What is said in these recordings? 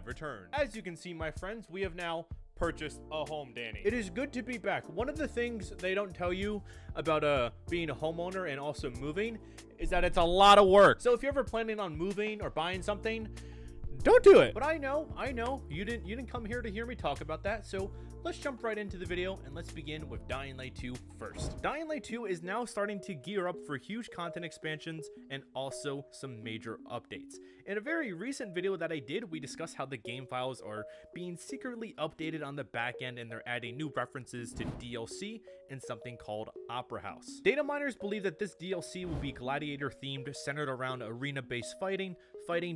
have returned. As you can see, my friends, we have now purchased a home, Danny. It is good to be back. One of the things they don't tell you about being a homeowner and also moving is that it's a lot of work. So if you're ever planning on moving or buying something, don't do it. But I know you didn't come here to hear me talk about that. So let's jump right into the video and let's begin with Dying Light 2 first. Dying Light 2 is now starting to gear up for huge content expansions and also some major updates. In a very recent video that I did, we discussed how the game files are being secretly updated on the back end and they're adding new references to DLC and something called Opera House. Data miners believe that this DLC will be gladiator themed, centered around arena-based fighting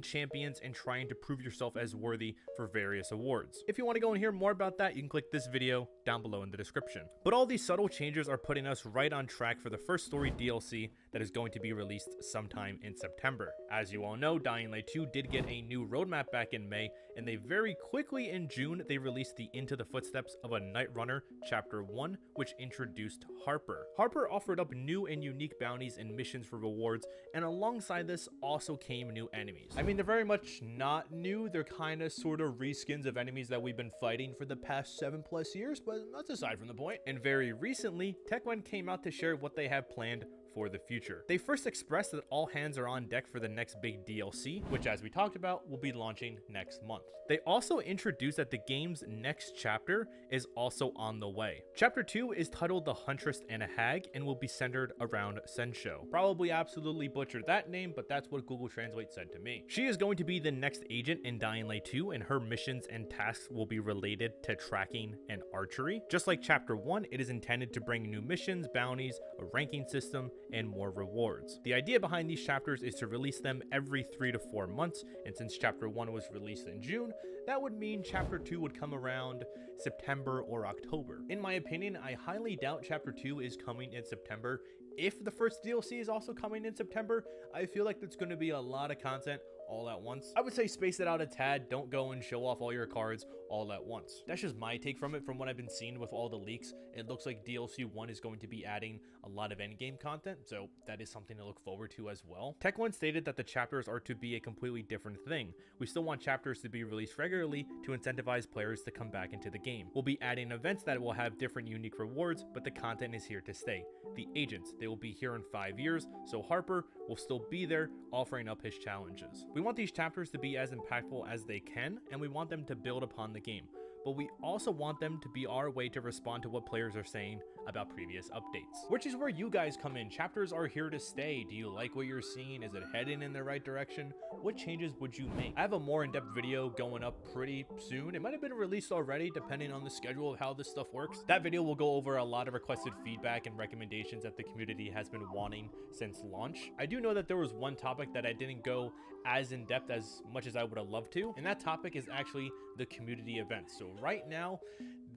champions, and trying to prove yourself as worthy for various awards. If you want to go and hear more about that, you can click this video down below in the description. But all these subtle changes are putting us right on track for the first story DLC that is going to be released sometime in September. As you all know, Dying Light 2 did get a new roadmap back in May, and they very quickly in June, they released the Into the Footsteps of a Night Runner Chapter 1, which introduced Harper. Harper offered up new and unique bounties and missions for rewards, and alongside this also came new enemies. I mean, they're very much not new. They're kind of sort of reskins of enemies that we've been fighting for the past 7+ years, but that's aside from the point. And very recently, TechOne came out to share what they have planned for the future. They first expressed that all hands are on deck for the next big DLC, which, as we talked about, will be launching next month. They also introduced that the game's next chapter is also on the way. Chapter 2 is titled The Huntress and a Hag and will be centered around Sensho. Probably absolutely butchered that name, but that's what Google Translate said to me. She is going to be the next agent in Dying Light 2, and her missions and tasks will be related to tracking and archery. Just like Chapter 1, it is intended to bring new missions, bounties, a ranking system, and more rewards. The idea behind these chapters is to release them every 3 to 4 months, and since Chapter 1 was released in June, that would mean Chapter 2 would come around September or October. In my opinion, I highly doubt Chapter 2 is coming in September. If the first DLC is also coming in September, I feel like there's going to be a lot of content all at once. I would say space it out a tad. Don't go and show off all your cards all at once. That's just my take from it. From what I've been seeing with all the leaks, it looks like DLC 1 is going to be adding a lot of endgame content, so that is something to look forward to as well. TechOne stated that the chapters are to be a completely different thing. We still want chapters to be released regularly to incentivize players to come back into the game. We'll be adding events that will have different unique rewards, but the content is here to stay. The agents, they will be here in 5 years, so Harper will still be there offering up his challenges. We want these chapters to be as impactful as they can, and we want them to build upon the game. But we also want them to be our way to respond to what players are saying about previous updates, which is where you guys come in. Chapters are here to stay. Do you like what you're seeing? Is it heading in the right direction? What changes would you make? I have a more in-depth video going up pretty soon. It might have been released already depending on the schedule of how this stuff works. That video will go over a lot of requested feedback and recommendations that the community has been wanting since launch. I do know that there was one topic that I didn't go as in-depth as much as I would have loved to, and that topic is actually the community events. So right now,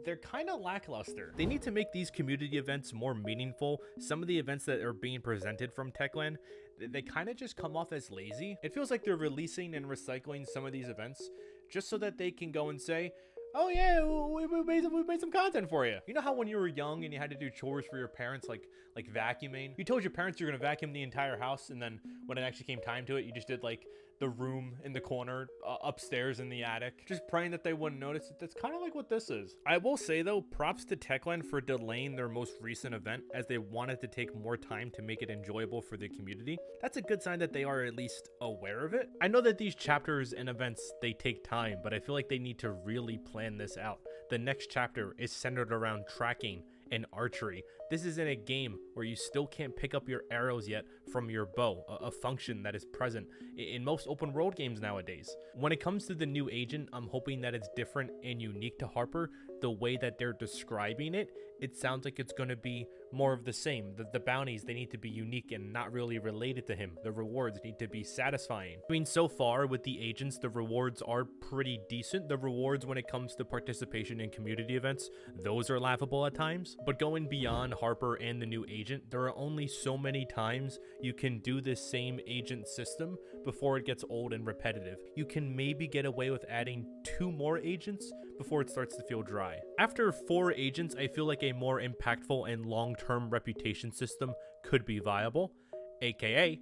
they're kind of lackluster. They need to make these community events more meaningful. Some of the events that are being presented from Techland, they kind of just come off as lazy. It feels like they're releasing and recycling some of these events just so that they can go and say, oh yeah, we made some content for you. You know how when you were young and you had to do chores for your parents, like vacuuming? You told your parents you're gonna vacuum the entire house, and then when it actually came time to it, you just did like the room in the corner, upstairs in the attic, just praying that they wouldn't notice it. That's kind of like what this is. I will say though, props to Techland for delaying their most recent event, as they wanted to take more time to make it enjoyable for the community. That's a good sign that they are at least aware of it. I know that these chapters and events, they take time, but I feel like they need to really plan this out. The next chapter is centered around tracking and archery. This is in a game where you still can't pick up your arrows yet from your bow, a function that is present in most open world games nowadays. When it comes to the new agent, I'm hoping that it's different and unique to Harper. The way that they're describing it, it sounds like it's going to be more of the same. The bounties, they need to be unique and not really related to him. The rewards need to be satisfying. I mean, so far with the agents, the rewards are pretty decent. The rewards when it comes to participation in community events, those are laughable at times. But going beyond Harper and the new agent, there are only so many times you can do this same agent system before it gets old and repetitive. You can maybe get away with adding 2 more agents before it starts to feel dry. After 4 agents, I feel like a more impactful and long-term reputation system could be viable, aka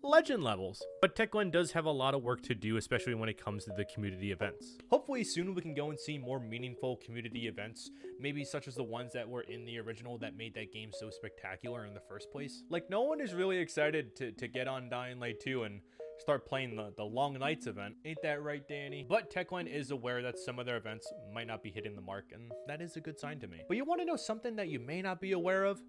legend levels. But Techland does have a lot of work to do, especially when it comes to the community events. Hopefully soon we can go and see more meaningful community events, maybe such as the ones that were in the original that made that game so spectacular in the first place. Like, no one is really excited to get on Dying Light 2 and start playing the Long Nights event. Ain't that right, Danny? But Techland is aware that some of their events might not be hitting the mark, and that is a good sign to me. But you want to know something that you may not be aware of?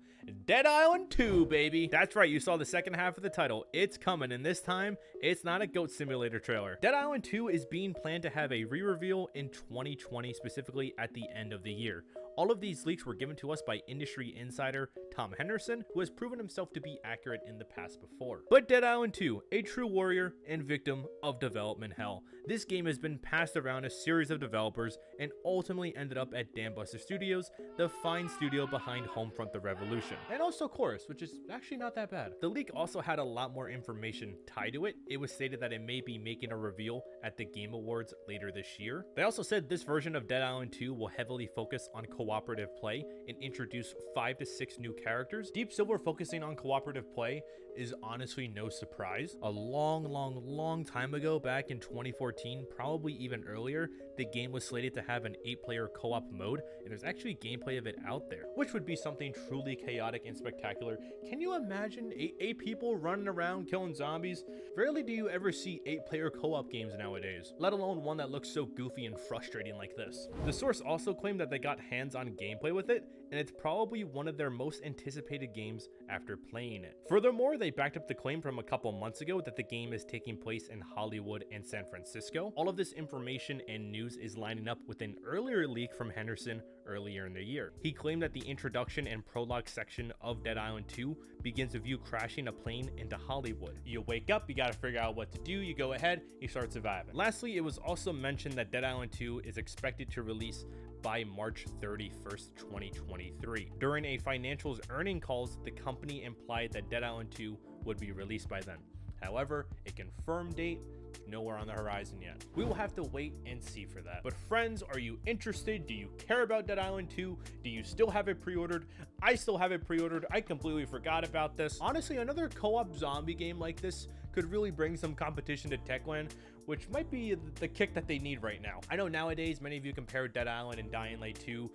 Dead Island 2, baby. That's right, you saw the second half of the title. It's coming, and this time, it's not a Goat Simulator trailer. Dead Island 2 is being planned to have a re-reveal in 2020, specifically at the end of the year. All of these leaks were given to us by industry insider Tom Henderson, who has proven himself to be accurate in the past before. But Dead Island 2, a true warrior and victim of development hell. This game has been passed around a series of developers and ultimately ended up at Dambuster Studios, the fine studio behind Homefront: The Revolution. And also Chorus, which is actually not that bad. The leak also had a lot more information tied to it. It was stated that it may be making a reveal at the Game Awards later this year. They also said this version of Dead Island 2 will heavily focus on cooperative play and introduce 5 to 6 new characters. Deep Silver focusing on cooperative play is honestly no surprise. A long time ago, back in 2014, probably even earlier, the game was slated to have an 8-player co-op mode, and there's actually gameplay of it out there, which would be something truly chaotic and spectacular. Can you imagine 8 people running around killing zombies? Rarely do you ever see 8-player co-op games nowadays, let alone one that looks so goofy and frustrating like this. The source also claimed that they got hands-on gameplay with it, and it's probably one of their most anticipated games after playing it. Furthermore, they backed up the claim from a couple months ago that the game is taking place in Hollywood and San Francisco. All of this information and news is lining up with an earlier leak from Henderson earlier in the year. He claimed that the introduction and prologue section of Dead Island 2 begins with you crashing a plane into Hollywood. You wake up, you gotta figure out what to do, you go ahead, you start surviving. Lastly, it was also mentioned that Dead Island 2 is expected to release by March 31st, 2023. During a financials earning calls, the company implied that Dead Island 2 would be released by then. However, a confirmed date, nowhere on the horizon yet. We will have to wait and see for that. But friends, are you interested? Do you care about Dead Island 2? Do you still have it pre-ordered? I still have it pre-ordered. I completely forgot about this. Honestly, another co-op zombie game like this could really bring some competition to Techland, which might be the kick that they need right now. I know nowadays many of you compare Dead Island and Dying Light 2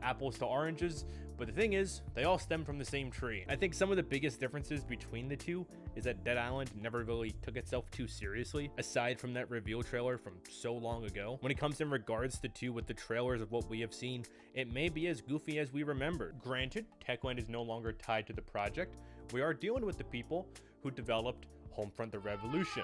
apples to oranges, but the thing is, they all stem from the same tree. I think some of the biggest differences between the two is that Dead Island never really took itself too seriously, aside from that reveal trailer from so long ago. When it comes in regards to 2 with the trailers of what we have seen, it may be as goofy as we remember. Granted, Techland is no longer tied to the project. We are dealing with the people who developed Homefront: The Revolution.